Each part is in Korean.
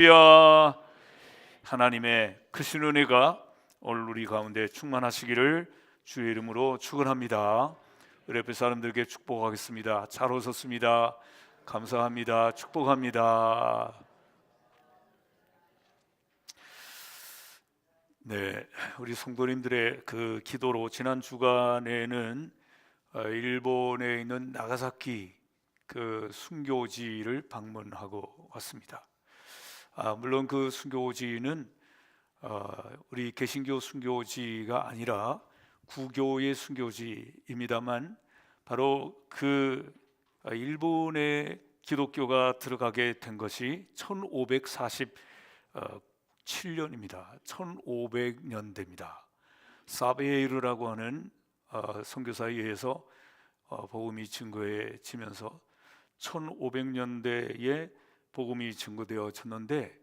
할렐루야. 하나님의 크신 은혜가 오늘 우리 가운데 충만하시기를 주의 이름으로 축원합니다. 우리 옆에 사람들에게 축복하겠습니다. 잘 오셨습니다. 감사합니다. 축복합니다. 네, 우리 성도님들의 그 기도로 지난 주간에는 일본에 있는 나가사키 그 순교지를 방문하고 왔습니다. 물론 그 순교지는 우리 개신교 순교지가 아니라 구교의 순교지입니다만, 바로 그 일본에 기독교가 들어가게 된 것이 1547년입니다. 1500년대입니다. 사베이르라고 하는 선교사에 의해서 복음이 증거해지면서 1500년대에 복음이 증거되어졌는데,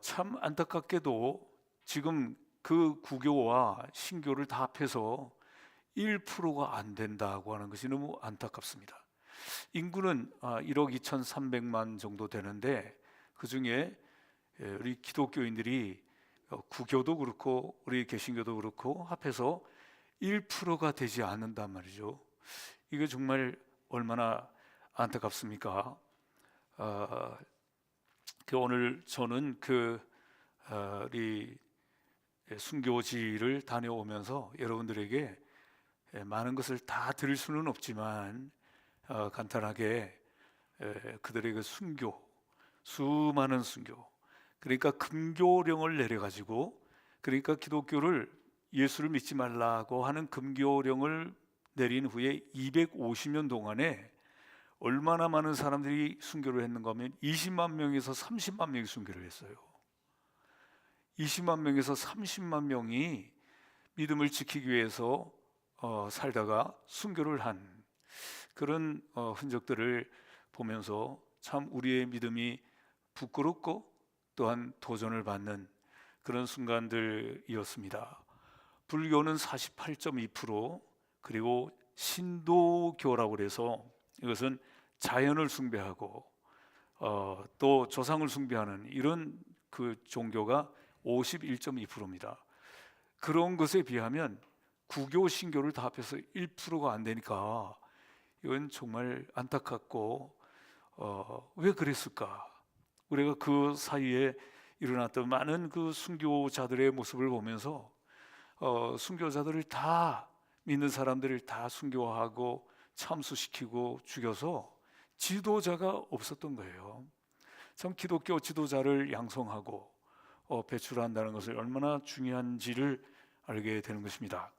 참 안타깝게도 지금 그 구교와 신교를 다 합해서 1%가 안 된다고 하는 것이 너무 안타깝습니다. 인구는 1억 2,300만 정도 되는데, 그 중에 우리 기독교인들이 구교도 그렇고 우리 개신교도 그렇고 합해서 1%가 되지 않는단 말이죠. 이게 정말 얼마나 안타깝습니까? 오늘 저는 우리 순교지를 다녀오면서 여러분들에게 많은 것을 다 드릴 수는 없지만 간단하게 그들에게 수많은 순교, 그러니까 금교령을 내려가지고, 그러니까 기독교를 예수를 믿지 말라고 하는 금교령을 내린 후에 250년 동안에 얼마나 많은 사람들이 순교를 했는가 하면 20만 명에서 30만 명이 순교를 했어요. 20만 명에서 30만 명이 믿음을 지키기 위해서 살다가 순교를 한 그런 흔적들을 보면서 참 우리의 믿음이 부끄럽고 또한 도전을 받는 그런 순간들이었습니다. 불교는 48.2%, 그리고 신도교라고 해서 이것은 자연을 숭배하고 또 조상을 숭배하는 이런 그 종교가 51.2%입니다. 그런 것에 비하면 구교, 신교를 다 합해서 1%가 안 되니까 이건 정말 안타깝고, 왜 그랬을까? 우리가 그 사이에 일어났던 많은 그 순교자들의 모습을 보면서 순교자들을 다, 믿는 사람들을 다 순교하고 참수시키고 죽여서 지도자가 없었던 거예요. 참 기독교 지도자를 양성하고 배출한다는 것을 얼마나 중요한지를 알게 되는 것입니다.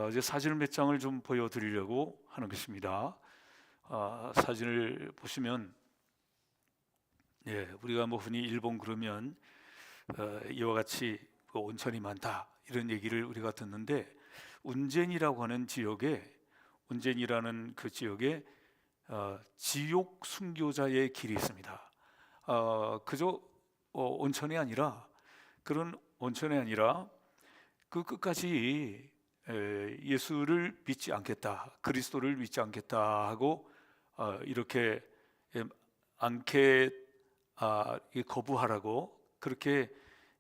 이제 사진을 몇 장을 좀 보여드리려고 하는 것입니다. 사진을 보시면, 우리가 뭐 흔히 일본 그러면 이와 같이 온천이 많다 이런 얘기를 우리가 듣는데, 운젠이라고 하는 지역에, 운젠이라는 그 지역에 지옥 순교자의 길이 있습니다. 그저 온천이 아니라, 그런 온천이 아니라 그 끝까지 예수를 믿지 않겠다, 그리스도를 믿지 않겠다 하고 이렇게 않게 거부하라고 그렇게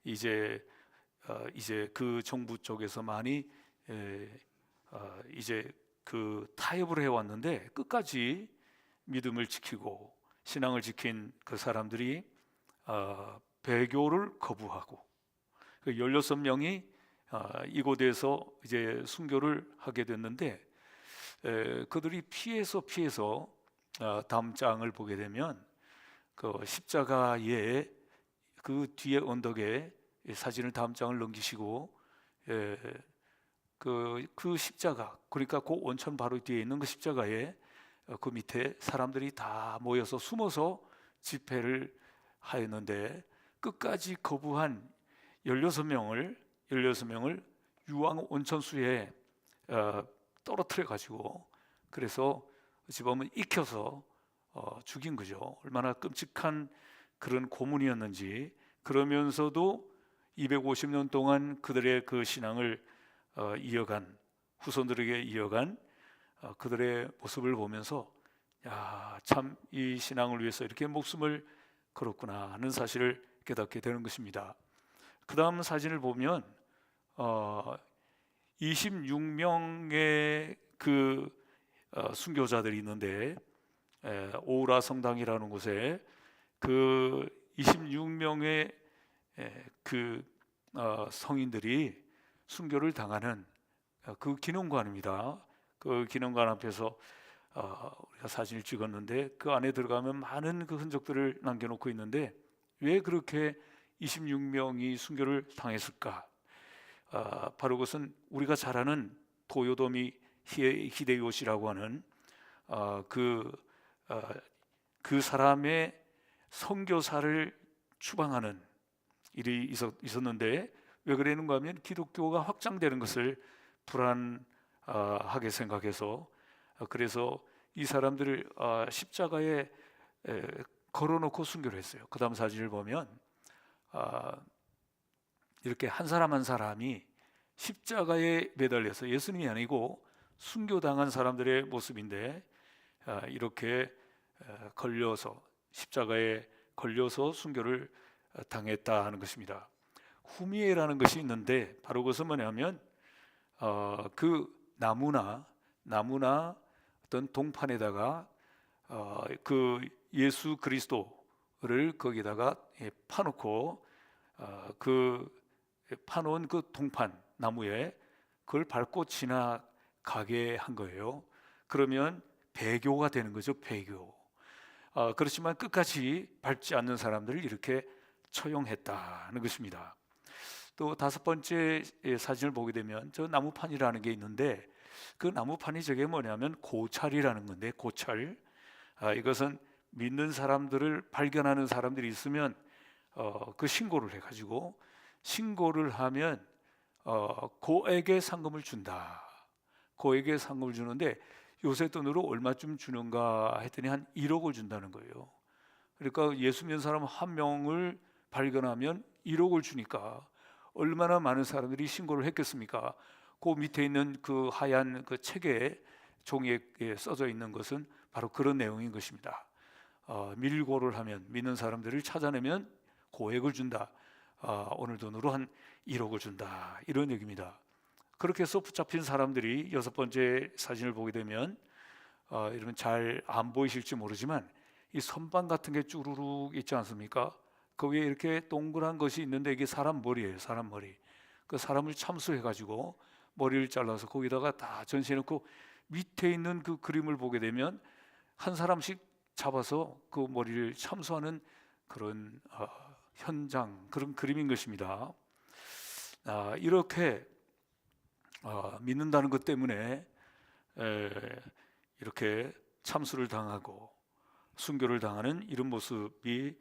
이제 그 정부 쪽에서 많이 이제 그 타협을 해왔는데, 끝까지 믿음을 지키고 신앙을 지킨 그 사람들이 배교를 거부하고, 그 16명이 이곳에서 이제 순교를 하게 됐는데, 그들이 피해서 다음 장을 보게 되면 그 십자가의 그 뒤에 언덕에, 사진을 다음 장을 넘기시고, 그 십자가, 그러니까 그 온천 바로 뒤에 있는 그 십자가에 그 밑에 사람들이 다 모여서 숨어서 집회를 하였는데, 끝까지 거부한 16명을 유황 온천수에 떨어뜨려 가지고, 그래서 어찌 보면 익혀서 죽인 거죠. 얼마나 끔찍한 그런 고문이었는지. 그러면서도 250년 동안 그들의 그 신앙을 이어간, 후손들에게 이어간 그들의 모습을 보면서, 참 이 신앙을 위해서 이렇게 목숨을 그렇구나 하는 사실을 깨닫게 되는 것입니다. 그 다음 사진을 보면 26명의 그 순교자들이 있는데, 오우라 성당이라는 곳에 그 26명의 그 성인들이 순교를 당하는 그 기념관입니다. 그 기념관 앞에서 우리가 사진을 찍었는데, 그 안에 들어가면 많은 그 흔적들을 남겨놓고 있는데, 왜 그렇게 26명이 순교를 당했을까? 바로 그것은 우리가 잘 아는 도요토미 히데요시라고 하는 그 사람의 선교사를 추방하는 일이 있었는데, 왜 그러는가 하면 기독교가 확장되는 것을 불안하게 생각해서, 그래서 이 사람들을 십자가에 걸어놓고 순교를 했어요. 그 다음 사진을 보면 이렇게 한 사람 한 사람이 십자가에 매달려서, 예수님이 아니고 순교당한 사람들의 모습인데, 이렇게 걸려서 십자가에 걸려서 순교를 당했다 하는 것입니다. 후미에라는 것이 있는데, 바로 그것은 뭐냐면 그 나무나 어떤 동판에다가 그 예수 그리스도를 거기다가 파놓고 그 파놓은 그 동판 나무에 그걸 밟고 지나가게 한 거예요. 그러면 배교가 되는 거죠. 배교. 그렇지만 끝까지 밟지 않는 사람들을 이렇게 처형했다는 것입니다. 또 다섯 번째 사진을 보게 되면 저 나무판이라는 게 있는데, 그 나무판이 저게 뭐냐면 고찰이라는 건데, 고찰. 이것은 믿는 사람들을 발견하는 사람들이 있으면 그 신고를 해가지고, 신고를 하면 고에게 상금을 준다. 고에게 상금을 주는데, 요새 돈으로 얼마쯤 주는가 했더니 한 1억을 준다는 거예요. 그러니까 예수 믿는 사람 한 명을 발견하면 1억을 주니까 얼마나 많은 사람들이 신고를 했겠습니까? 그 밑에 있는 그 하얀 그 책에, 종이에 써져 있는 것은 바로 그런 내용인 것입니다. 밀고를 하면, 믿는 사람들을 찾아내면 고액을 준다. 오늘 돈으로 한 1억을 준다. 이런 얘기입니다. 그렇게 해서 붙잡힌 사람들이, 여섯 번째 사진을 보게 되면 여러분 잘 안 보이실지 모르지만 이 선반 같은 게 쭈루룩 있지 않습니까? 그 위에 이렇게 동그란 것이 있는데, 이게 사람 머리예요. 사람 머리. 그 사람을 참수해 가지고 머리를 잘라서 거기다가 다 전시해놓고, 밑에 있는 그 그림을 보게 되면 한 사람씩 잡아서 그 머리를 참수하는 그런 현장, 그런 그림인 것입니다. 이렇게 믿는다는 것 때문에 이렇게 참수를 당하고 순교를 당하는 이런 모습이,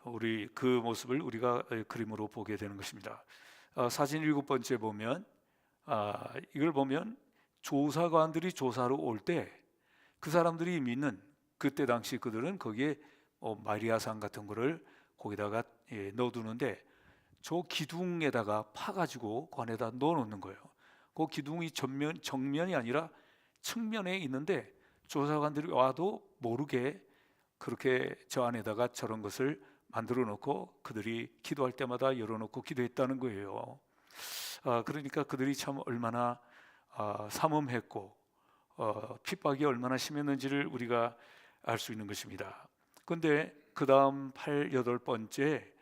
우리 그 모습을 우리가 그림으로 보게 되는 것입니다. 사진 일곱 번째 보면, 이걸 보면 조사관들이 조사로 올 때 그 사람들이 믿는, 그때 당시 그들은 거기에 마리아상 같은 거를 거기다가 넣어두는데, 저 기둥에다가 파가지고 그 안에다 넣어놓는 거예요. 그 기둥이 정면이 아니라 측면에 있는데, 조사관들이 와도 모르게 그렇게 저 안에다가 저런 것을 만들어 놓고 그들이 기도할 때마다 열어놓고 기도했다는 거예요. 그러니까 그들이 참 얼마나 삼엄했고 핍박이 얼마나 심했는지를 우리가 알 수 있는 것입니다. 그런데 그 다음 여덟 번째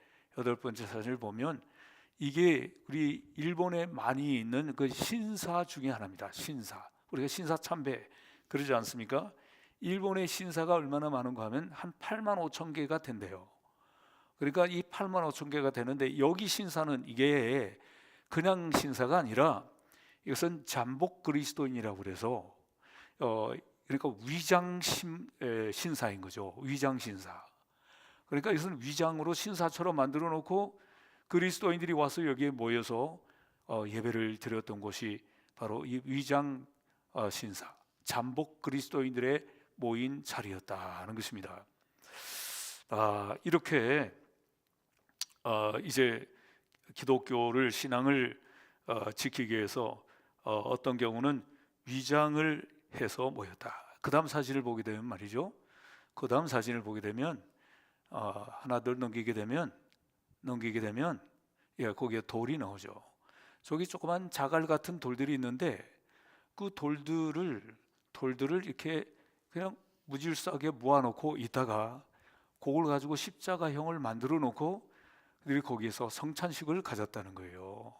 사진을 보면, 이게 우리 일본에 많이 있는 그 신사 중에 하나입니다. 신사. 우리가 신사 참배 그러지 않습니까? 일본의 신사가 얼마나 많은가 하면 한 8만 5천 개가 된대요. 그러니까 이 8만 5천 개가 되는데, 여기 신사는 이게 그냥 신사가 아니라 이것은 잠복 그리스도인이라고 그래서 그러니까 위장 신사인 거죠. 위장 신사. 그러니까 이것은 위장으로 신사처럼 만들어 놓고 그리스도인들이 와서 여기에 모여서 예배를 드렸던 곳이 바로 이 위장 신사, 잠복 그리스도인들의 모인 자리였다는 것입니다. 이렇게 이제 기독교를, 신앙을 지키기 위해서 어떤 경우는 위장을 해서 모였다. 그 다음 사진을 보게 되면 말이죠. 그 다음 사진을 보게 되면 하나 더 넘기게 되면 예, 거기에 돌이 나오죠. 저기 조그만 자갈 같은 돌들이 있는데 그 돌들을 이렇게 그냥 무질서하게 모아놓고 있다가 그걸 가지고 십자가형을 만들어 놓고 그들이 거기에서 성찬식을 가졌다는 거예요.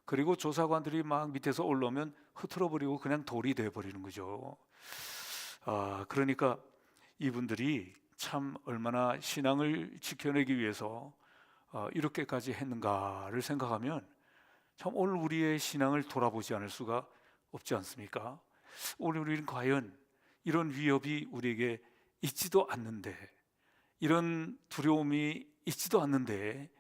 그리고 조사관들이 막 밑에서 올라오면 흐트러 버리고 그냥 돌이 돼 버리는 거죠. 그러니까 이분들이 참 얼마나 신앙을 지켜내기 위해서 이렇게까지 했는가를 생각하면 참 오늘 우리의 신앙을 돌아보지 않을 수가 없지 않습니까? 오늘 우리는 과연 이런 위협이 우리에게 있지도 않는데, 이런 두려움이 있지도 않는데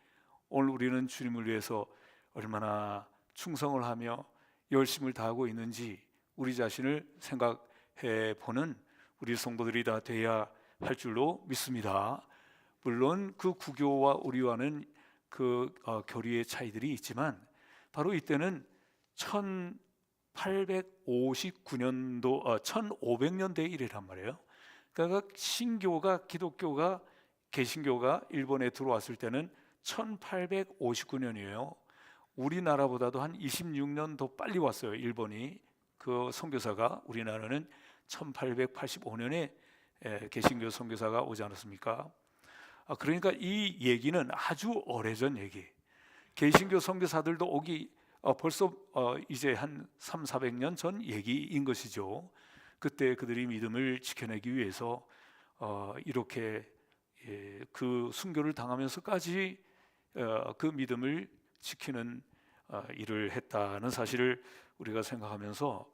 오늘 우리는 주님을 위해서 얼마나 충성을 하며 열심을 다하고 있는지 우리 자신을 생각해 보는 우리 성도들이 다 돼야 할 줄로 믿습니다. 물론 그 구교와 우리와는 그 교리의 차이들이 있지만 바로 이때는 1859년도 1500년대 일이란 말이에요. 그러니까 신교가 기독교가 개신교가 일본에 들어왔을 때는 1859년이에요. 우리나라보다도 한 26년 더 빨리 왔어요. 일본이 그 선교사가. 우리나라는 1885년에 개신교 선교사가 오지 않았습니까? 그러니까 이 얘기는 아주 오래전 얘기. 개신교 선교사들도 오기 벌써 이제 한 300~400년 전 얘기인 것이죠. 그때 그들이 믿음을 지켜내기 위해서 이렇게 그 순교를 당하면서까지 그 믿음을 지키는 일을 했다는 사실을 우리가 생각하면서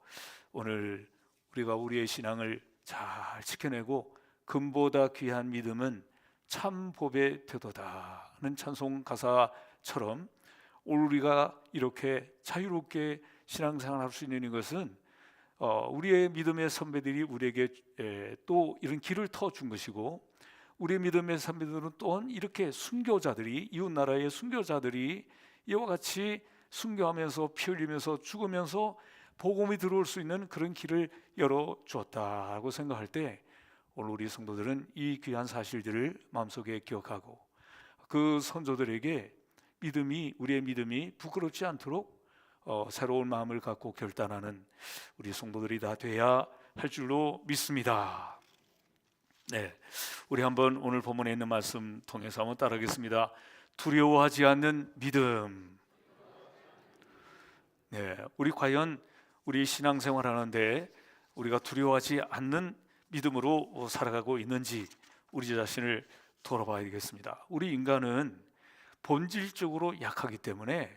오늘 우리가 우리의 신앙을 잘 지켜내고 금보다 귀한 믿음은 참 법의 태도다는 찬송 가사처럼 오늘 우리가 이렇게 자유롭게 신앙생활할 수 있는 것은 우리의 믿음의 선배들이 우리에게 또 이런 길을 터준 것이고, 우리의 믿음의 선배들은 또한 이렇게 순교자들이, 이웃나라의 순교자들이 이와 같이 순교하면서 피 흘리면서 죽으면서 복음이 들어올 수 있는 그런 길을 열어주었다고 생각할 때 오늘 우리 성도들은 이 귀한 사실들을 마음속에 기억하고 그 선조들에게 우리의 믿음이 부끄럽지 않도록 새로운 마음을 갖고 결단하는 우리 성도들이 다 돼야 할 줄로 믿습니다. 네, 우리 한번 오늘 본문에 있는 말씀 통해서 한번 따라하겠습니다. 두려워하지 않는 믿음. 네, 우리 과연 우리 신앙생활 하는데 우리가 두려워하지 않는 믿음으로 살아가고 있는지 우리 자신을 돌아봐야 되겠습니다. 우리 인간은 본질적으로 약하기 때문에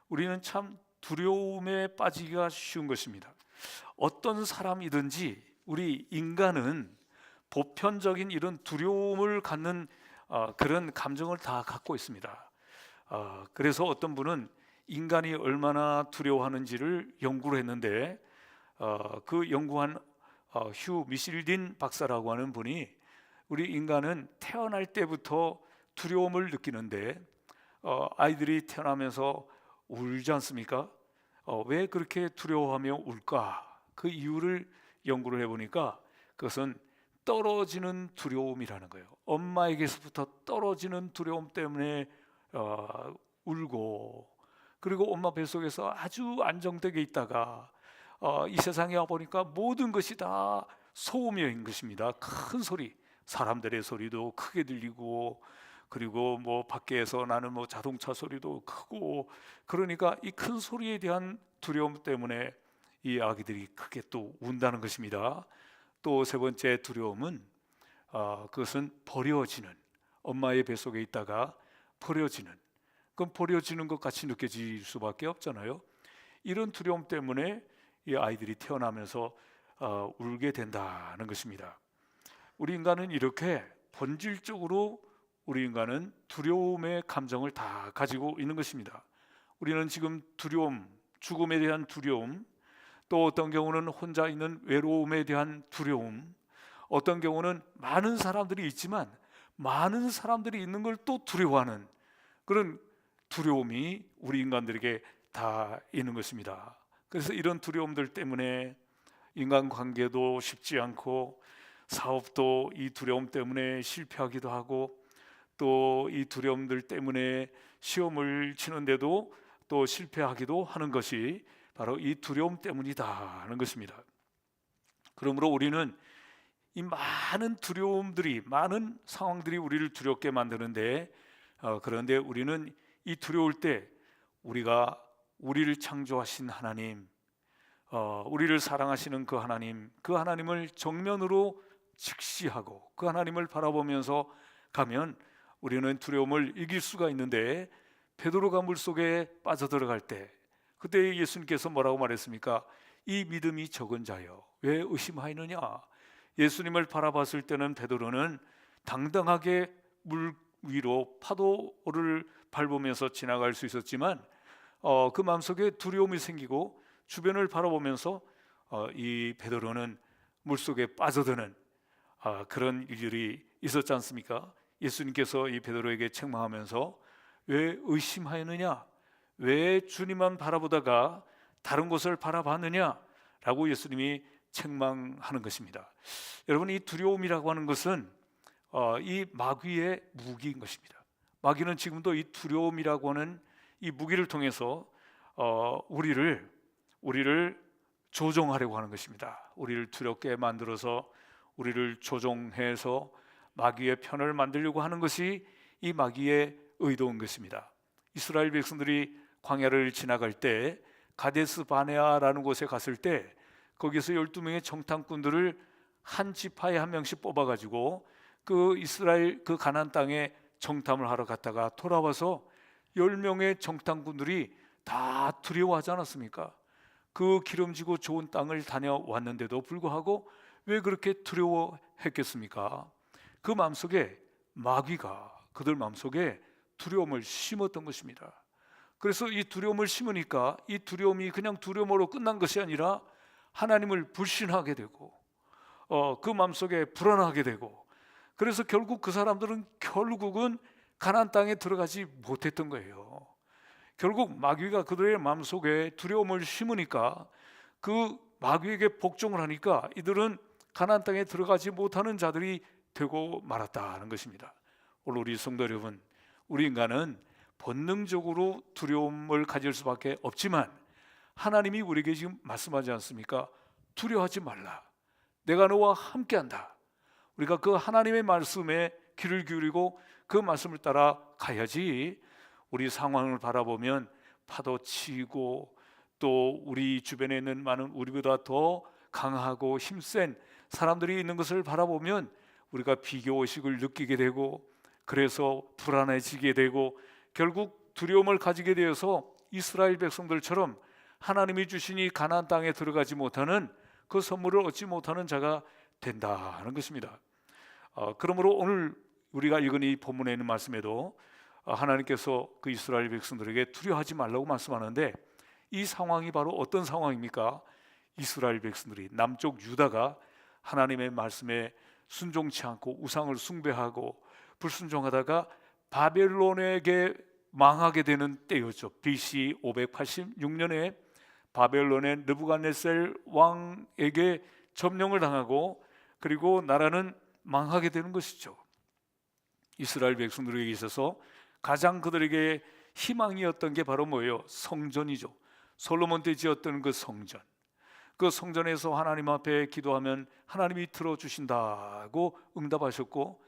우리는 참 두려움에 빠지기가 쉬운 것입니다. 어떤 사람이든지 우리 인간은 보편적인 이런 두려움을 갖는 그런 감정을 다 갖고 있습니다. 그래서 어떤 분은 인간이 얼마나 두려워하는지를 연구를 했는데 그 연구한 휴 미실딘 박사라고 하는 분이 우리 인간은 태어날 때부터 두려움을 느끼는데 아이들이 태어나면서 울지 않습니까? 왜 그렇게 두려워하며 울까? 그 이유를 연구를 해보니까 그것은 떨어지는 두려움이라는 거예요. 엄마에게서부터 떨어지는 두려움 때문에 울고, 그리고 엄마 뱃속에서 아주 안정되게 있다가 이 세상에 와보니까 모든 것이 다 소음인 것입니다. 큰 소리, 사람들의 소리도 크게 들리고, 그리고 뭐 밖에서 나는 뭐 자동차 소리도 크고, 그러니까 이 큰 소리에 대한 두려움 때문에 이 아기들이 크게 또 운다는 것입니다. 또 세 번째 두려움은 그것은 버려지는, 엄마의 뱃속에 있다가 버려지는, 그럼 버려지는 것 같이 느껴질 수밖에 없잖아요. 이런 두려움 때문에 이 아이들이 태어나면서 울게 된다는 것입니다. 우리 인간은 이렇게 본질적으로 우리 인간은 두려움의 감정을 다 가지고 있는 것입니다. 우리는 지금 두려움, 죽음에 대한 두려움, 또 어떤 경우는 혼자 있는 외로움에 대한 두려움, 어떤 경우는 많은 사람들이 있지만 많은 사람들이 있는 걸 또 두려워하는 그런 두려움이 우리 인간들에게 다 있는 것입니다. 그래서 이런 두려움들 때문에 인간관계도 쉽지 않고, 사업도 이 두려움 때문에 실패하기도 하고, 또 이 두려움들 때문에 시험을 치는데도 또 실패하기도 하는 것이 바로 이 두려움 때문이다 하는 것입니다. 그러므로 우리는 이 많은 두려움들이, 많은 상황들이 우리를 두렵게 만드는데 그런데 우리는 이 두려울 때 우리가 우리를 창조하신 하나님, 우리를 사랑하시는 그 하나님을 정면으로 직시하고 그 하나님을 바라보면서 가면 우리는 두려움을 이길 수가 있는데, 베드로가 물속에 빠져들어갈 때 그때 예수님께서 뭐라고 말했습니까? 이 믿음이 적은 자여 왜 의심하느냐. 예수님을 바라봤을 때는 베드로는 당당하게 물 위로 파도를 밟으면서 지나갈 수 있었지만 그 마음속에 두려움이 생기고 주변을 바라보면서 이 베드로는 물속에 빠져드는 그런 일들이 있었지 않습니까? 예수님께서 이 베드로에게 책망하면서 왜 의심하였느냐, 왜 주님만 바라보다가 다른 곳을 바라봤느냐 라고 예수님이 책망하는 것입니다. 여러분, 이 두려움이라고 하는 것은 이 마귀의 무기인 것입니다. 마귀는 지금도 이 두려움이라고 하는 이 무기를 통해서 우리를 조종하려고 하는 것입니다. 우리를 두렵게 만들어서 우리를 조종해서 마귀의 편을 만들려고 하는 것이 이 마귀의 의도인 것입니다. 이스라엘 백성들이 광야를 지나갈 때 가데스 바네아라는 곳에 갔을 때 거기서 12명의 정탐꾼들을 한 지파에 한 명씩 뽑아가지고 그 이스라엘 그 가나안 땅에 정탐을 하러 갔다가 돌아와서 10명의 정탐꾼들이 다 두려워하지 않았습니까? 그 기름지고 좋은 땅을 다녀왔는데도 불구하고 왜 그렇게 두려워했겠습니까? 그 마음속에 마귀가 그들 마음속에 두려움을 심었던 것입니다. 그래서 이 두려움을 심으니까 이 두려움이 그냥 두려움으로 끝난 것이 아니라 하나님을 불신하게 되고 그 마음속에 불안하게 되고, 그래서 결국 그 사람들은 결국은 가나안 땅에 들어가지 못했던 거예요. 결국 마귀가 그들의 마음속에 두려움을 심으니까 그 마귀에게 복종을 하니까 이들은 가나안 땅에 들어가지 못하는 자들이 되고 말았다는 것입니다. 오늘 우리 성도 여러분, 우리 인간은 본능적으로 두려움을 가질 수밖에 없지만 하나님이 우리에게 지금 말씀하지 않습니까? 두려워하지 말라, 내가 너와 함께한다. 우리가 그 하나님의 말씀에 귀를 기울이고 그 말씀을 따라 가야지. 우리 상황을 바라보면 파도치고 또 우리 주변에 있는 많은 우리보다 더 강하고 힘센 사람들이 있는 것을 바라보면 우리가 비교의식을 느끼게 되고, 그래서 불안해지게 되고 결국 두려움을 가지게 되어서 이스라엘 백성들처럼 하나님이 주신 이 가나안 땅에 들어가지 못하는 그 선물을 얻지 못하는 자가 된다는 것입니다. 그러므로 오늘 우리가 읽은 이 본문에 있는 말씀에도 하나님께서 그 이스라엘 백성들에게 두려워하지 말라고 말씀하는데, 이 상황이 바로 어떤 상황입니까? 이스라엘 백성들이, 남쪽 유다가 하나님의 말씀에 순종치 않고 우상을 숭배하고 불순종하다가 바벨론에게 망하게 되는 때였죠. BC 586년에 바벨론의 느부갓네살 왕에게 점령을 당하고 그리고 나라는 망하게 되는 것이죠. 이스라엘 백성들에게 있어서 가장 그들에게 희망이었던 게 바로 뭐예요? 성전이죠. 솔로몬 때 지었던 그 성전. 그 성전에서 하나님 앞에 기도하면 하나님이 들어주신다고 응답하셨고,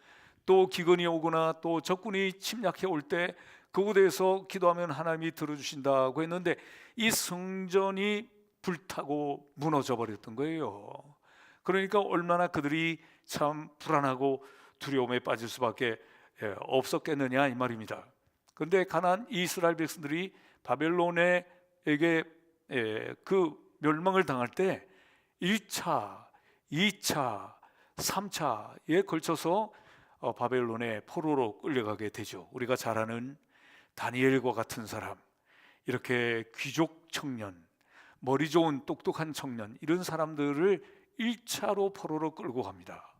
또 기근이 오거나 또 적군이 침략해 올 때 그곳에서 기도하면 하나님이 들어주신다고 했는데 이 성전이 불타고 무너져 버렸던 거예요. 그러니까 얼마나 그들이 참 불안하고 두려움에 빠질 수밖에 없었겠느냐 이 말입니다. 그런데 가나안 이스라엘 백성들이 바벨론에게 그 멸망을 당할 때 1차, 2차, 3차에 걸쳐서 바벨론의 포로로 끌려가게 되죠. 우리가 잘 아는 다니엘과 같은 사람, 이렇게 귀족 청년, 머리 좋은 똑똑한 청년, 이런 사람들을 1차로 포로로 끌고 갑니다.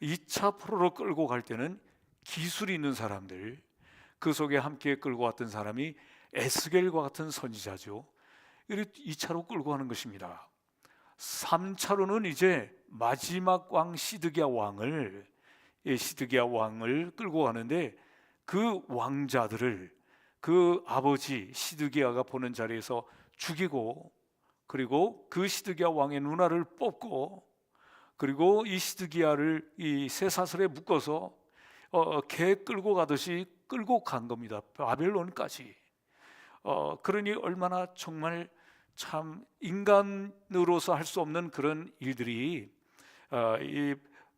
2차 포로로 끌고 갈 때는 기술이 있는 사람들, 그 속에 함께 끌고 왔던 사람이 에스겔과 같은 선지자죠. 2차로 끌고 가는 것입니다. 3차로는 이제 마지막 왕 시드기야 왕을 시드기야 왕을 끌고 가는데 그 왕자들을 그 아버지 시드기야가 보는 자리에서 죽이고, 그리고 그 시드기야 왕의 누나를 뽑고, 그리고 이 시드기야를 이 쇠사슬에 묶어서 개 끌고 가듯이 끌고 간 겁니다. 바벨론까지. 그러니 얼마나 정말 참 인간으로서 할 수 없는 그런 일들이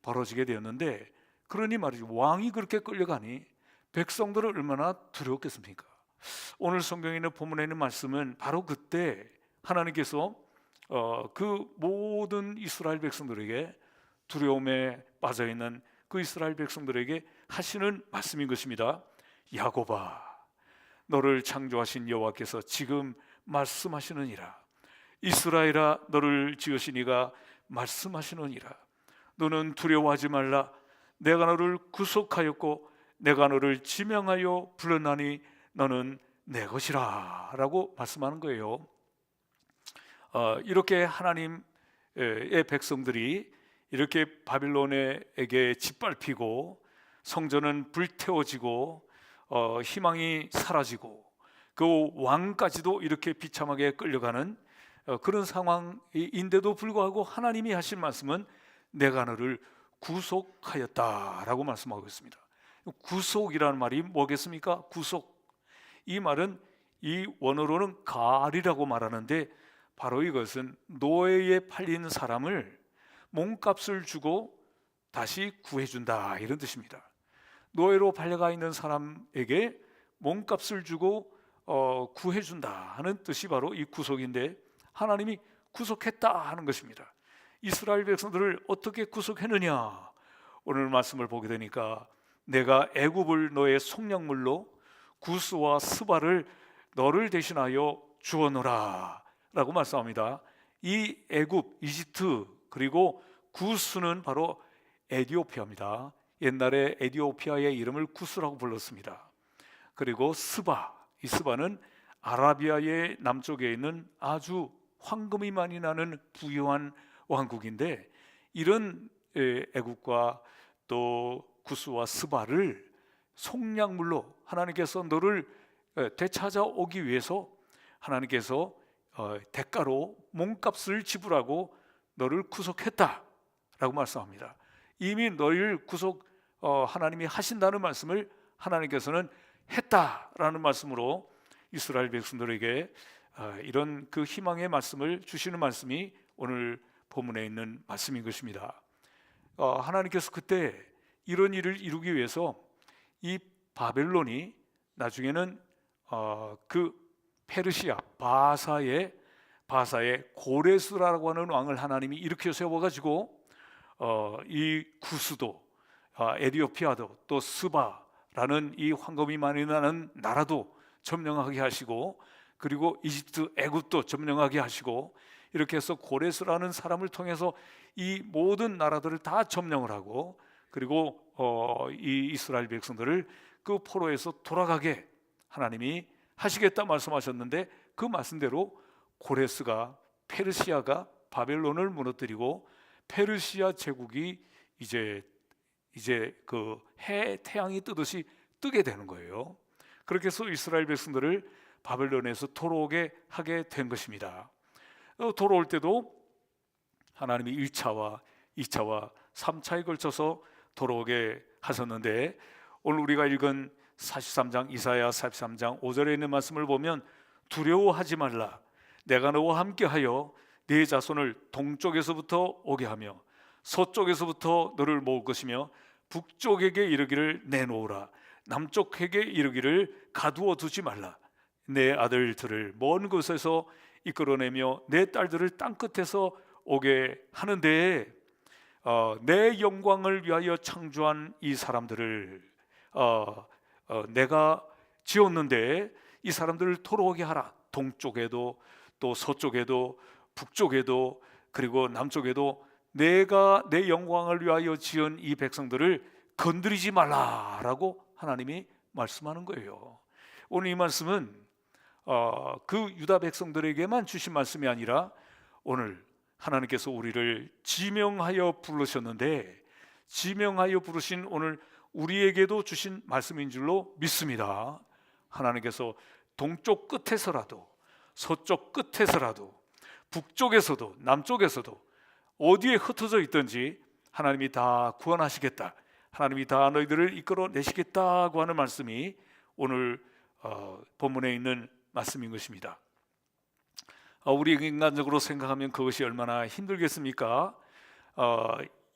벌어지게 되었는데, 그러니 말이죠, 왕이 그렇게 끌려가니 백성들은 얼마나 두려웠겠습니까? 오늘 성경에 있는 본문에 있는 말씀은 바로 그때 하나님께서 그 모든 이스라엘 백성들에게, 두려움에 빠져있는 그 이스라엘 백성들에게 하시는 말씀인 것입니다. 야곱아, 너를 창조하신 여호와께서 지금 말씀하시느니라. 이스라엘아, 너를 지으신 이가 말씀하시느니라. 너는 두려워하지 말라. 내가 너를 구속하였고 내가 너를 지명하여 불렀나니 너는 내 것이라 라고 말씀하는 거예요. 이렇게 하나님의 백성들이 이렇게 바빌론에게 짓밟히고 성전은 불태워지고 희망이 사라지고 그 왕까지도 이렇게 비참하게 끌려가는 그런 상황인데도 불구하고 하나님이 하신 말씀은 내가 너를 구속하였다라고 말씀하고 있습니다. 구속이라는 말이 뭐겠습니까? 구속, 이 말은 이 원어로는 가리라고 말하는데 바로 이것은 노예에 팔린 사람을 몸값을 주고 다시 구해준다, 이런 뜻입니다. 노예로 팔려가 있는 사람에게 몸값을 주고 구해준다 하는 뜻이 바로 이 구속인데, 하나님이 구속했다 하는 것입니다. 이스라엘 백성들을 어떻게 구속했느냐? 오늘 말씀을 보게 되니까 내가 애굽을 너의 속량물로 구스와 스바를 너를 대신하여 주어노라 라고 말씀합니다. 이 애굽, 이집트, 그리고 구스는 바로 에디오피아입니다. 옛날에 에디오피아의 이름을 구스라고 불렀습니다. 그리고 스바, 이 스바는 아라비아의 남쪽에 있는 아주 황금이 많이 나는 부유한 왕국인데, 이런 애국과 또 구스와 스바를 속량물로 하나님께서 너를 되찾아오기 위해서 하나님께서 대가로 몸값을 지불하고 너를 구속했다라고 말씀합니다. 이미 너를 구속 하나님이 하신다는 말씀을 하나님께서는 했다라는 말씀으로 이스라엘 백성들에게 이런 그 희망의 말씀을 주시는 말씀이 오늘 본문에 있는 말씀인 것입니다. 하나님께서 그때 이런 일을 이루기 위해서 이 바벨론이 나중에는 그 페르시아 바사의 고레스라고 하는 왕을 하나님이 일으켜 세워가지고 이 구스도 에디오피아도 또 스바라는 이 황금이 많이 나는 나라도 점령하게 하시고, 그리고 이집트, 애굽도 점령하게 하시고, 이렇게 해서 고레스라는 사람을 통해서 이 모든 나라들을 다 점령을 하고, 그리고 이 이스라엘 백성들을 그 포로에서 돌아가게 하나님이 하시겠다 말씀하셨는데, 그 말씀대로 고레스가, 페르시아가 바벨론을 무너뜨리고 페르시아 제국이 이제 그 태양이 뜨듯이 뜨게 되는 거예요. 그렇게 해서 이스라엘 백성들을 바벨론에서 돌아오게 하게 된 것입니다. 돌아올 때도 하나님이 1차와 2차와 3차에 걸쳐서 돌아오게 하셨는데, 오늘 우리가 읽은 43장 이사야 43장 5절에 있는 말씀을 보면 두려워하지 말라, 내가 너와 함께하여 네 자손을 동쪽에서부터 오게 하며 서쪽에서부터 너를 모을 것이며 북쪽에게 이르기를 내놓으라, 남쪽에게 이르기를 가두어 두지 말라. 내 아들들을 먼 곳에서 이끌어내며 내 딸들을 땅끝에서 오게 하는데, 내 영광을 위하여 창조한 이 사람들을 내가 지었는데 이 사람들을 돌아오게 하라. 동쪽에도 또 서쪽에도 북쪽에도 그리고 남쪽에도 내가 내 영광을 위하여 지은 이 백성들을 건드리지 말라라고 하나님이 말씀하는 거예요. 오늘 이 말씀은 그 유다 백성들에게만 주신 말씀이 아니라 오늘 하나님께서 우리를 지명하여 부르셨는데 지명하여 부르신 오늘 우리에게도 주신 말씀인 줄로 믿습니다. 하나님께서 동쪽 끝에서라도, 서쪽 끝에서라도, 북쪽에서도, 남쪽에서도 어디에 흩어져 있든지 하나님이 다 구원하시겠다, 하나님이 다 너희들을 이끌어내시겠다고 하는 말씀이 오늘 본문에 있는 말씀인 것입니다. 우리 인간적으로 생각하면 그것이 얼마나 힘들겠습니까?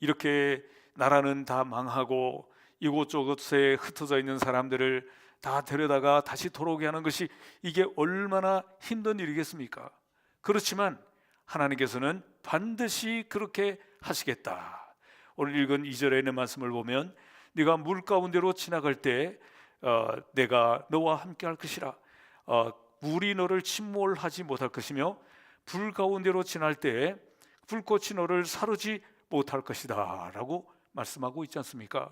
이렇게 나라는 다 망하고 이곳저곳에 흩어져 있는 사람들을 다 데려다가 다시 돌아오게 하는 것이 이게 얼마나 힘든 일이겠습니까? 그렇지만 하나님께서는 반드시 그렇게 하시겠다. 오늘 읽은 2절에 있는 말씀을 보면 네가 물 가운데로 지나갈 때 내가 너와 함께 할 것이라. 물이 너를 침몰하지 못할 것이며 불 가운데로 지날 때 불꽃이 너를 사르지 못할 것이다 라고 말씀하고 있지 않습니까?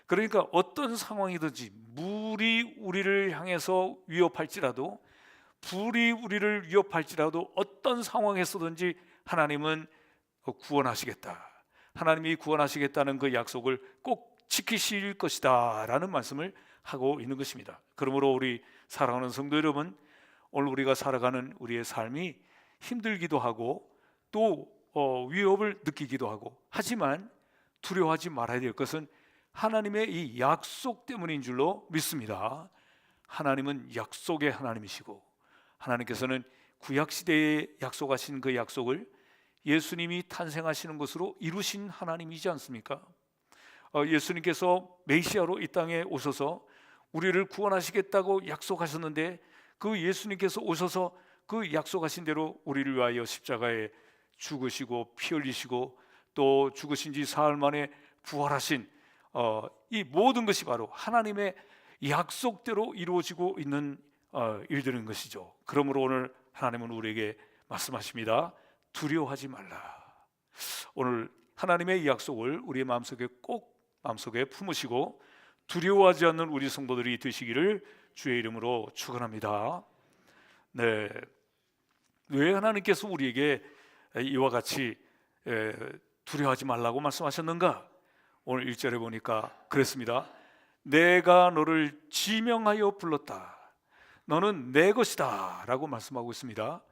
그러니까 어떤 상황이든지 물이 우리를 향해서 위협할지라도, 불이 우리를 위협할지라도 어떤 상황에서든지 하나님은 구원하시겠다, 하나님이 구원하시겠다는 그 약속을 꼭 지키실 것이다 라는 말씀을 하고 있는 것입니다. 그러므로 우리 사랑하는 성도 여러분, 오늘 우리가 살아가는 우리의 삶이 힘들기도 하고 또 위협을 느끼기도 하고, 하지만 두려워하지 말아야 될 것은 하나님의 이 약속 때문인 줄로 믿습니다. 하나님은 약속의 하나님이시고 하나님께서는 구약시대에 약속하신 그 약속을 예수님이 탄생하시는 것으로 이루신 하나님이지 않습니까? 예수님께서 메시아로 이 땅에 오셔서 우리를 구원하시겠다고 약속하셨는데 그 예수님께서 오셔서 그 약속하신 대로 우리를 위하여 십자가에 죽으시고 피 흘리시고 또 죽으신 지 사흘 만에 부활하신 이 모든 것이 바로 하나님의 약속대로 이루어지고 있는 일들인 것이죠. 그러므로 오늘 하나님은 우리에게 말씀하십니다. 두려워하지 말라. 오늘 하나님의 이 약속을 우리의 마음속에 꼭 마음속에 품으시고 두려워하지 않는 우리 성도들이 되시기를 주의 이름으로 축원합니다. 네, 왜 하나님께서 우리에게 이와 같이 두려워하지 말라고 말씀하셨는가? 오늘 1절에 보니까 그랬습니다. 내가 너를 지명하여 불렀다. 너는 내 것이다 라고 말씀하고 있습니다.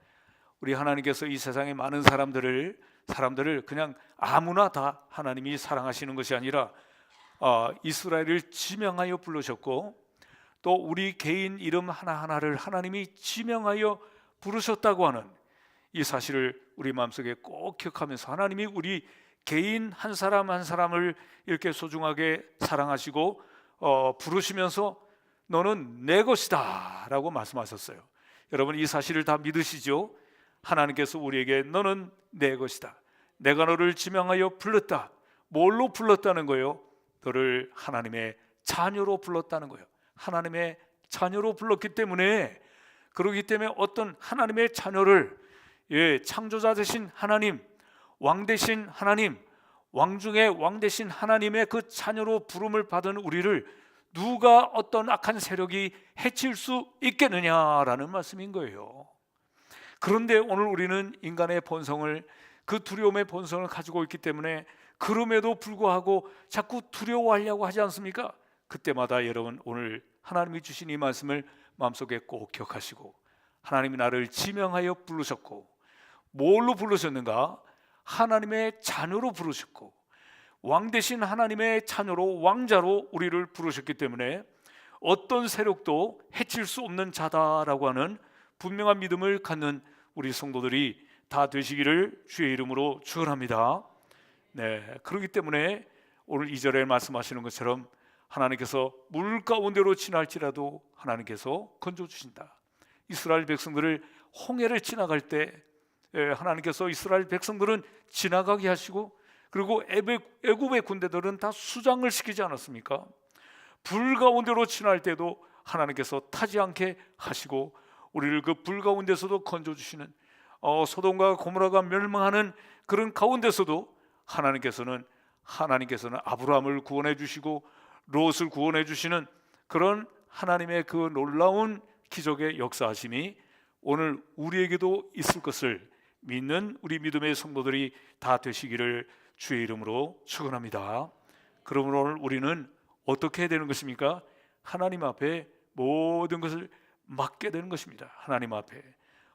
우리 하나님께서 이 세상의 많은 사람들을 그냥 아무나 다 하나님이 사랑하시는 것이 아니라 이스라엘을 지명하여 부르셨고 또 우리 개인 이름 하나하나를 하나님이 지명하여 부르셨다고 하는 이 사실을 우리 마음속에 꼭 기억하면서 하나님이 우리 개인 한 사람 한 사람을 이렇게 소중하게 사랑하시고 부르시면서 너는 내 것이다 라고 말씀하셨어요. 여러분 이 사실을 다 믿으시죠? 하나님께서 우리에게 너는 내 것이다, 내가 너를 지명하여 불렀다. 뭘로 불렀다는 거예요? 너를 하나님의 자녀로 불렀다는 거예요. 하나님의 자녀로 불렀기 때문에, 그렇기 때문에 어떤 하나님의 자녀를 창조자 되신 하나님, 왕 되신 하나님, 왕 중에 왕 되신 하나님의 그 자녀로 부름을 받은 우리를 누가 어떤 악한 세력이 해칠 수 있겠느냐라는 말씀인 거예요. 그런데 오늘 우리는 인간의 본성을, 그 두려움의 본성을 가지고 있기 때문에 그럼에도 불구하고 자꾸 두려워하려고 하지 않습니까? 그때마다 여러분 오늘 하나님이 주신 이 말씀을 마음속에 꼭 기억하시고, 하나님이 나를 지명하여 부르셨고 뭘로 부르셨는가? 하나님의 자녀로 부르셨고 왕 되신 하나님의 자녀로, 왕자로 우리를 부르셨기 때문에 어떤 세력도 해칠 수 없는 자다라고 하는 분명한 믿음을 갖는 우리 성도들이 다 되시기를 주의 이름으로 축원합니다. 네, 그렇기 때문에 오늘 2절에 말씀하시는 것처럼 하나님께서 물 가운데로 지날지라도 하나님께서 건져주신다. 이스라엘 백성들을 홍해를 지나갈 때 하나님께서 이스라엘 백성들은 지나가게 하시고, 그리고 애굽의 군대들은 다 수장을 시키지 않았습니까? 불 가운데로 지날 때도 하나님께서 타지 않게 하시고 우리를 그 불 가운데서도 건져주시는, 소돔과 고모라가 멸망하는 그런 가운데서도 하나님께서는 아브라함을 구원해 주시고 롯을 구원해 주시는 그런 하나님의 그 놀라운 기적의 역사하심이 오늘 우리에게도 있을 것을 믿는 우리 믿음의 성도들이 다 되시기를 주의 이름으로 축원합니다. 그러므로 오늘 우리는 어떻게 해야 되는 것입니까? 하나님 앞에 모든 것을 맡게 되는 것입니다. 하나님 앞에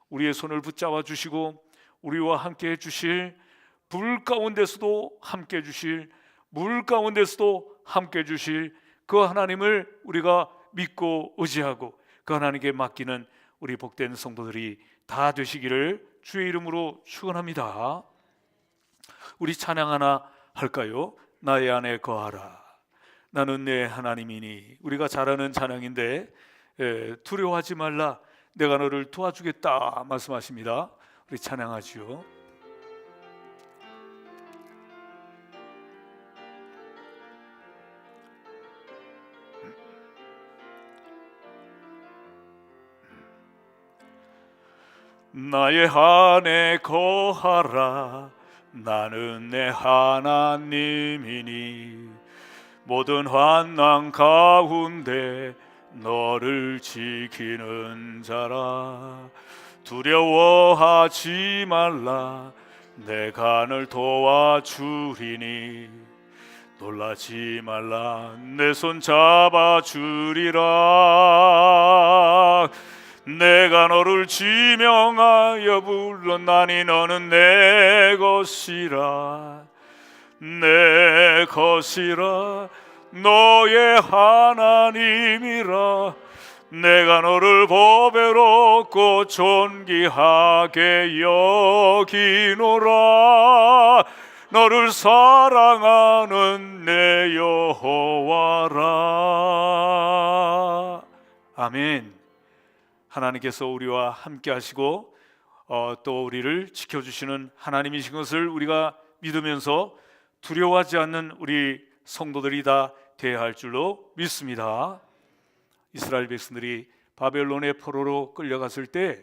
우리의 손을 붙잡아 주시고 우리와 함께 해 주실, 불 가운데서도 함께 해 주실, 물 가운데서도 함께 해 주실 그 하나님을 우리가 믿고 의지하고 그 하나님께 맡기는 우리 복된 성도들이 다 되시기를 주의 이름으로 축원합니다. 우리 찬양 하나 할까요? 나의 안에 거하라, 나는 내 하나님이니. 우리가 잘 아는 찬양인데 두려워하지 말라, 내가 너를 도와주겠다 말씀하십니다. 우리 찬양하지요. 나의 안에 거하라, 나는 내 하나님이니. 모든 환난 가운데 너를 지키는 자라. 두려워하지 말라, 내가 널 도와주리니. 놀라지 말라, 내 손 잡아주리라. 내가 너를 지명하여 불렀나니 너는 내 것이라, 내 것이라, 너의 하나님이라. 내가 너를 보배롭고 존귀하게 여기노라. 너를 사랑하는 내 여호와라. 아멘. 하나님께서 우리와 함께 하시고 또 우리를 지켜주시는 하나님이신 것을 우리가 믿으면서 두려워하지 않는 우리 성도들이 다 되어야 할 줄로 믿습니다. 이스라엘 백성들이 바벨론의 포로로 끌려갔을 때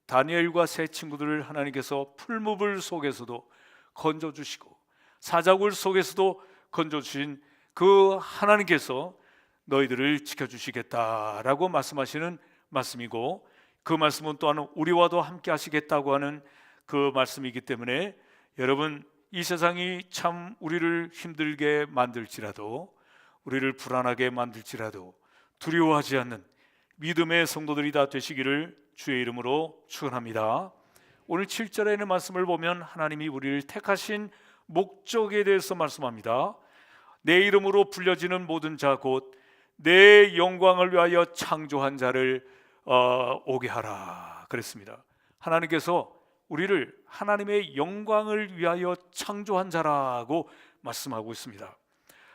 다니엘과 세 친구들을 하나님께서 풀무불 속에서도 건져주시고 사자굴 속에서도 건져주신 그 하나님께서 너희들을 지켜주시겠다라고 말씀하시는 말씀이고, 그 말씀은 또한 우리와도 함께 하시겠다고 하는 그 말씀이기 때문에 여러분, 이 세상이 참 우리를 힘들게 만들지라도, 우리를 불안하게 만들지라도 두려워하지 않는 믿음의 성도들이 다 되시기를 주의 이름으로 축원합니다. 오늘 7절에 있는 말씀을 보면 하나님이 우리를 택하신 목적에 대해서 말씀합니다. 내 이름으로 불려지는 모든 자 곧 내 영광을 위하여 창조한 자를 오게 하라 그랬습니다. 하나님께서 우리를 하나님의 영광을 위하여 창조한 자라고 말씀하고 있습니다.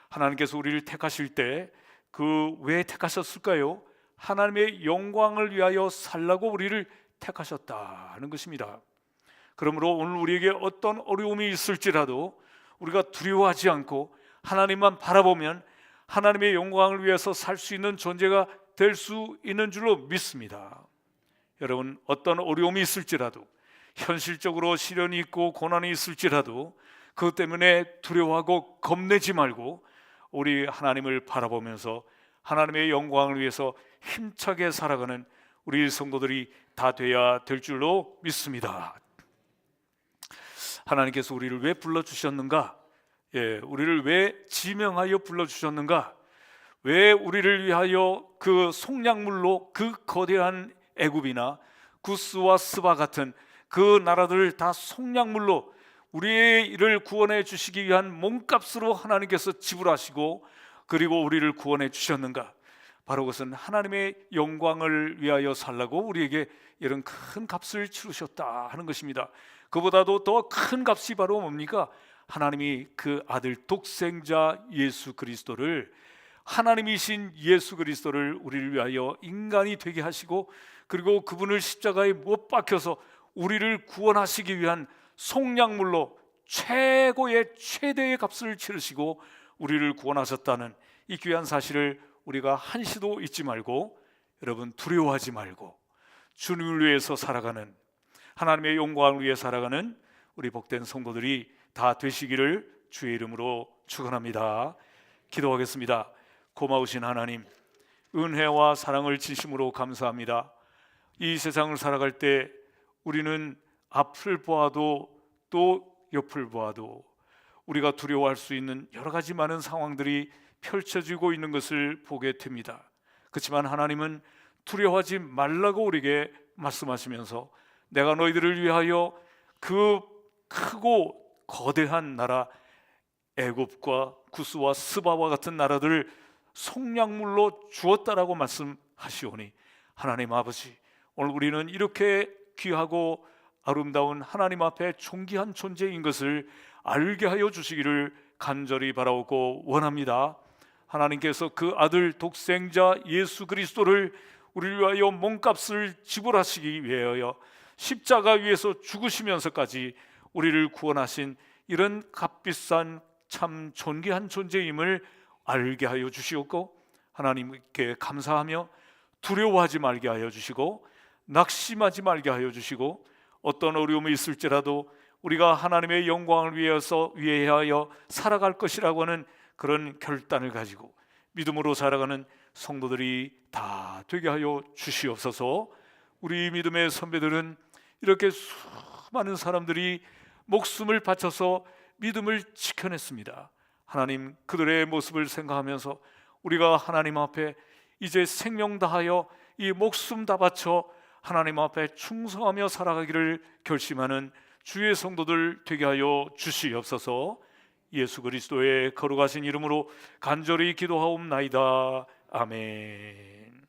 하나님께서 우리를 택하실 때 그 왜 택하셨을까요? 하나님의 영광을 위하여 살라고 우리를 택하셨다는 것입니다. 그러므로 오늘 우리에게 어떤 어려움이 있을지라도 우리가 두려워하지 않고 하나님만 바라보면 하나님의 영광을 위해서 살 수 있는 존재가 될 수 있는 줄로 믿습니다. 여러분, 어떤 어려움이 있을지라도, 현실적으로 시련이 있고 고난이 있을지라도 그것 때문에 두려워하고 겁내지 말고 우리 하나님을 바라보면서 하나님의 영광을 위해서 힘차게 살아가는 우리 성도들이 다 돼야 될 줄로 믿습니다. 하나님께서 우리를 왜 불러주셨는가? 우리를 왜 지명하여 불러주셨는가? 왜 우리를 위하여 그 속량물로 그 거대한 애굽이나 구스와 스바 같은 그 나라들을 다 속량물로 우리를 구원해 주시기 위한 몸값으로 하나님께서 지불하시고 그리고 우리를 구원해 주셨는가? 바로 그것은 하나님의 영광을 위하여 살라고 우리에게 이런 큰 값을 치르셨다 하는 것입니다. 그보다도 더 큰 값이 바로 뭡니까? 하나님이 그 아들 독생자 예수 그리스도를, 하나님이신 예수 그리스도를 우리를 위하여 인간이 되게 하시고 그리고 그분을 십자가에 못 박혀서 우리를 구원하시기 위한 속량물로 최고의 최대의 값을 치르시고 우리를 구원하셨다는 이 귀한 사실을 우리가 한시도 잊지 말고, 여러분, 두려워하지 말고 주님을 위해서 살아가는, 하나님의 영광을 위해 살아가는 우리 복된 성도들이 다 되시기를 주의 이름으로 축원합니다. 기도하겠습니다. 고마우신 하나님, 은혜와 사랑을 진심으로 감사합니다. 이 세상을 살아갈 때 우리는 앞을 보아도 또 옆을 보아도 우리가 두려워할 수 있는 여러 가지 많은 상황들이 펼쳐지고 있는 것을 보게 됩니다. 그렇지만 하나님은 두려워하지 말라고 우리에게 말씀하시면서 내가 너희들을 위하여 그 크고 거대한 나라 애굽과 구스와 스바와 같은 나라들을 속량물로 주었다라고 말씀하시오니, 하나님 아버지, 오늘 우리는 이렇게 귀하고 아름다운 하나님 앞에 존귀한 존재인 것을 알게 하여 주시기를 간절히 바라오고 원합니다. 하나님께서 그 아들 독생자 예수 그리스도를 우리를 위하여 몸값을 지불하시기 위하여 십자가 위에서 죽으시면서까지 우리를 구원하신 이런 값비싼 참 존귀한 존재임을 알게 하여 주시옵고, 하나님께 감사하며 두려워하지 말게 하여 주시고 낙심하지 말게 하여 주시고, 어떤 어려움이 있을지라도 우리가 하나님의 영광을 위하여 살아갈 것이라고 하는 그런 결단을 가지고 믿음으로 살아가는 성도들이 다 되게 하여 주시옵소서. 우리 믿음의 선배들은 이렇게 수많은 사람들이 목숨을 바쳐서 믿음을 지켜냈습니다. 하나님, 그들의 모습을 생각하면서 우리가 하나님 앞에 이제 생명 다하여 이 목숨 다 바쳐 하나님 앞에 충성하며 살아가기를 결심하는 주의 성도들 되게 하여 주시옵소서. 예수 그리스도의 거룩하신 이름으로 간절히 기도하옵나이다. 아멘.